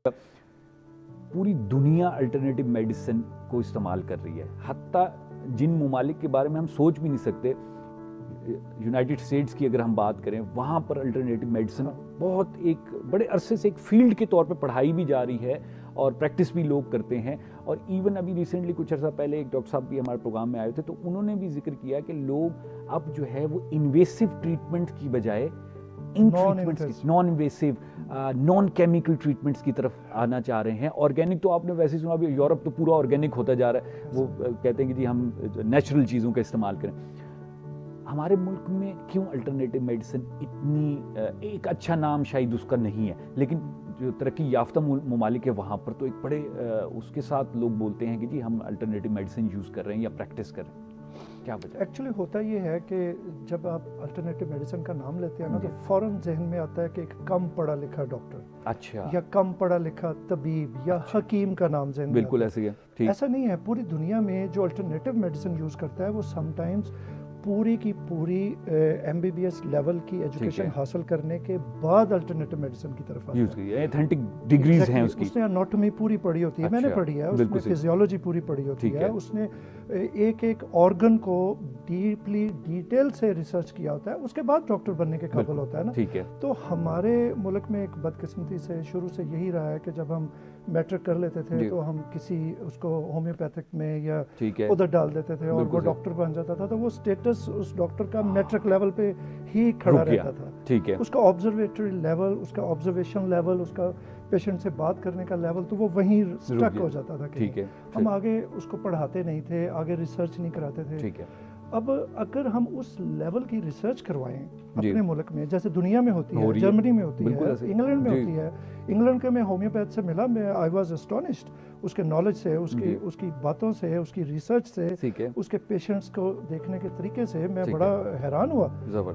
पूरी दुनिया alternative medicine को इस्तेमाल कर रही है, हत्ता जिन ममालिक के बारे में हम सोच भी नहीं सकते, यूनाइटेड स्टेट्स की अगर हम बात करें, वहाँ पर अल्टरनेटिव मेडिसिन बहुत एक बड़े अरसे से एक फील्ड के तौर पे पढ़ाई भी जा रही है और प्रैक्टिस भी लोग करते हैं। और इवन अभी रिसेंटली कुछ अर्सा पहले एक डॉक्टर साहब भी हमारे प्रोग्राम में आए थे, तो उन्होंने भी जिक्र किया कि लोग अब जो है वो इन्वेसिव ट्रीटमेंट की बजाय इन treatments, non invasive, non chemical treatments की तरफ आना चाह रहे हैं। ऑर्गेनिक तो आपने वैसे ही सुना, अभी यूरोप तो पूरा ऑर्गेनिक होता जा रहा है, वो कहते हैं कि जी हम नेचुरल चीज़ों का इस्तेमाल करें। हमारे मुल्क में क्यों अल्टरनेटिव मेडिसिन इतनी, एक अच्छा नाम शायद उसका नहीं है, लेकिन जो तरक्की याफ्ता ममालिक है वहाँ पर तो एक बड़े उसके साथ लोग बोलते हैं कि जी हम अल्टरनेटिव मेडिसिन यूज़ कर रहे हैं या प्रैक्टिस कर रहे हैं। क्या वजह? एक्चुअली होता ये है कि जब आप अल्टरनेटिव मेडिसिन का नाम लेते हैं ना, तो फ़ौरन जहन में आता है कि एक कम पढ़ा लिखा डॉक्टर, अच्छा, या कम पढ़ा लिखा तबीब या हकीम का नाम जहन में बिल्कुल ऐसे ही है। ऐसा नहीं है। पूरी दुनिया में जो अल्टरनेटिव मेडिसिन यूज़ करता है वो समटाइम्स पूरी की पूरी MBBS लेवल की एजुकेशन हासिल करने के बाद अल्टरनेटिव मेडिसिन की तरफ आता है। ऑथेंटिक डिग्रीज हैं उसकी। उसने एनाटॉमी पूरी पढ़ी होती है, मैंने पढ़ी है, उसने फिजियोलॉजी पूरी पढ़ी होती है, उसने एक एक ऑर्गन को डीपली डिटेल से रिसर्च किया होता है, उसके बाद डॉक्टर बनने के काबिल होता है ना। ठीक है। तो हमारे मुल्क में एक बदकिस्मती से शुरू से यही रहा है कि जब हम मैट्रिक कर लेते थे तो हम किसी उसको होम्योपैथिक में या उधर डाल देते थे और वो डॉक्टर बन जाता था, तो वो स्टेटस उस डॉक्टर का मैट्रिक लेवल पे ही खड़ा रहता था। ठीक है। उसका ऑब्जर्वेटरी लेवल, उसका ऑब्जर्वेशन लेवल, उसका पेशेंट से बात करने का लेवल, तो वो वहीं स्टक हो जाता था। ठीक है। हम आगे उसको पढ़ाते नहीं थे, आगे रिसर्च नहीं कराते थे। ठीक है। अब अगर हम उस लेवल की रिसर्च करवाएं अपने मुल्क में, जैसे दुनिया में होती है, जर्मनी में होती है, इंग्लैंड में होती है। इंग्लैंड के मैं होम्योपैथ से मिला, मैं आई वाज एस्टोनिश्ड उसके नॉलेज से, उसकी बातों से, उसकी रिसर्च से, उसके पेशेंट्स को देखने के तरीके से मैं बड़ा हैरान हुआ।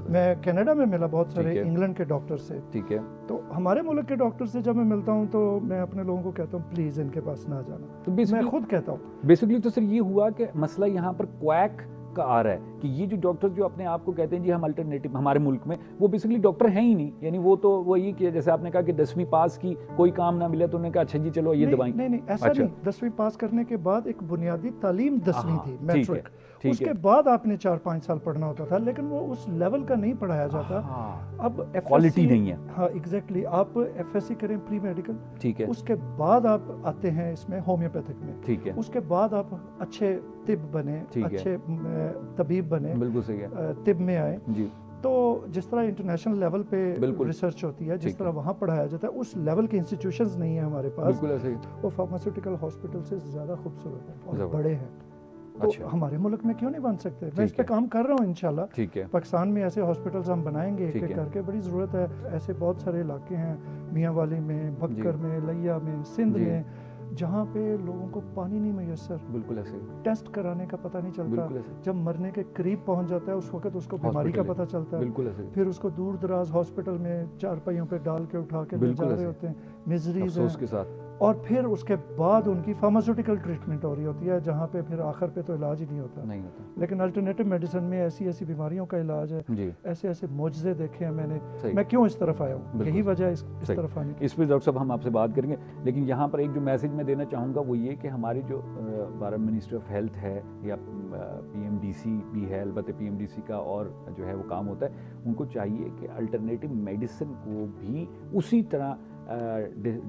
मैं कनाडा में मिला बहुत सारे इंग्लैंड के डॉक्टर से। ठीक है। तो हमारे मुल्क के डॉक्टर से जब मैं मिलता हूँ तो मैं अपने लोगों को कहता हूँ प्लीज इनके पास ना जाना। तो मैं खुद कहता हूँ। बेसिकली तो सर ये हुआ कि मसला यहाँ पर क्वैक का आ रहा है कि ये जो डॉक्टर जो अपने आप को कहते हैं जी हम अल्टरनेटिव, हमारे मुल्क में वो बेसिकली डॉक्टर हैं ही नहीं। यानी वो तो वही कि जैसे आपने कहा कि 10वीं पास की कोई काम ना मिला तो उन्होंने कहा अच्छा जी चलो ये दवाई। नहीं ऐसा नहीं। 10वीं पास करने के बाद एक बुनियादी तालीम 10वीं थी, मैट्रिक, उसके बाद आपने 4-5 साल पढ़ना होता था, लेकिन वो उस लेवल का नहीं पढ़ाया जाता। अब क्वालिटी नहीं है। हाँ एग्जैक्टली। आप FSC करें प्री मेडिकल, ठीक है, उसके बाद आप आते हैं इसमें होम्योपैथिक में, ठीक है, उसके बाद आप अच्छे तिब बने, अच्छे तबीब बने, बिल्कुल सही है, तिब में आए जी। तो जिस तरह इंटरनेशनल लेवल पे रिसर्च होती है, जिस तरह वहाँ पढ़ाया जाता है, उस लेवल के इंस्टीट्यूशंस नहीं है हमारे पास। बिल्कुल ऐसे ही। वो फार्मास्यूटिकल हॉस्पिटल से ज़्यादा खूबसूरत है और बड़े हैं। तो हमारे मुल्क में क्यों नहीं बन सकते? मैं इस पे काम कर रहा हूँ इंशाल्लाह। ठीक है। पाकिस्तान में ऐसे हॉस्पिटल्स हम बनाएंगे एक एक करके, बड़ी ज़रूरत है। ऐसे बहुत सारे इलाके हैं, मियाँ वाली में, भक्कर में, लिया में, सिंध में, जहाँ पे लोगों को पानी नहीं मैसर, बिल्कुल ऐसे, टेस्ट कराने का पता नहीं चलता। जब मरने के करीब पहुँच जाता है उस वक्त उसको बीमारी का पता चलता है। बिल्कुल ऐसे। फिर उसको दूर दराज हॉस्पिटल में चारपाइयों पे डाल के उठा के ले जा रहे होते हैं, मिजरीज के साथ। और फिर उसके बाद उनकी फार्मास्यूटिकल ट्रीटमेंट हो रही होती है, जहाँ पे फिर आखिर पे तो इलाज ही नहीं होता। लेकिन अल्टरनेटिव मेडिसिन में ऐसी ऐसी बीमारियों का इलाज है, ऐसे ऐसे मुआवजे देखे हैं मैंने। मैं क्यों इस तरफ आया हूँ, यही वजह है इस तरफ आने की। इस पर डॉक्टर साहब हम आपसे बात करेंगे, लेकिन यहाँ पर एक जो मैसेज मैं देना चाहूँगा वो ये कि हमारी जो भारत मिनिस्ट्री ऑफ हेल्थ है या PMDC भी है, अलबत्ते PMDC का और जो है वो काम होता है, उनको चाहिए कि अल्टरनेटिव मेडिसिन को भी उसी तरह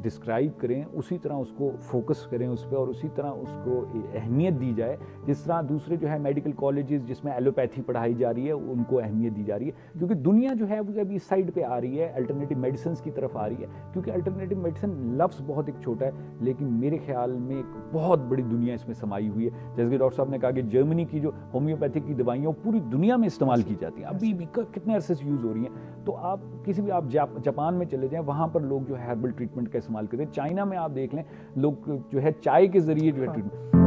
डिस्क्राइब करें, उसी तरह उसको फोकस करें उस पर, और उसी तरह उसको अहमियत दी जाए जिस तरह दूसरे जो है मेडिकल कॉलेजेस जिसमें एलोपैथी पढ़ाई जा रही है उनको अहमियत दी जा रही है। क्योंकि दुनिया जो है वो अभी इस साइड पे आ रही है, अल्टरनेटिव मेडिसिन की तरफ आ रही है। क्योंकि अल्टरनेटिव मेडिसिन लफ्ज़ बहुत एक छोटा है, लेकिन मेरे ख्याल में एक बहुत बड़ी दुनिया इसमें समाई हुई है। जैसे कि डॉक्टर साहब ने कहा कि जर्मनी की जो होम्योपैथिक की दवाइयाँ पूरी दुनिया में इस्तेमाल की जाती हैं, अभी भी कितने अरसे से यूज़ हो रही हैं। तो आप किसी भी आप जापान में चले जाएँ, वहाँ पर लोग जो है हर्बल ट्रीटमेंट का इस्तेमाल करते हैं। चाइना में आप देख लें, लोग जो है चाय के जरिए जो है ट्रीटमेंट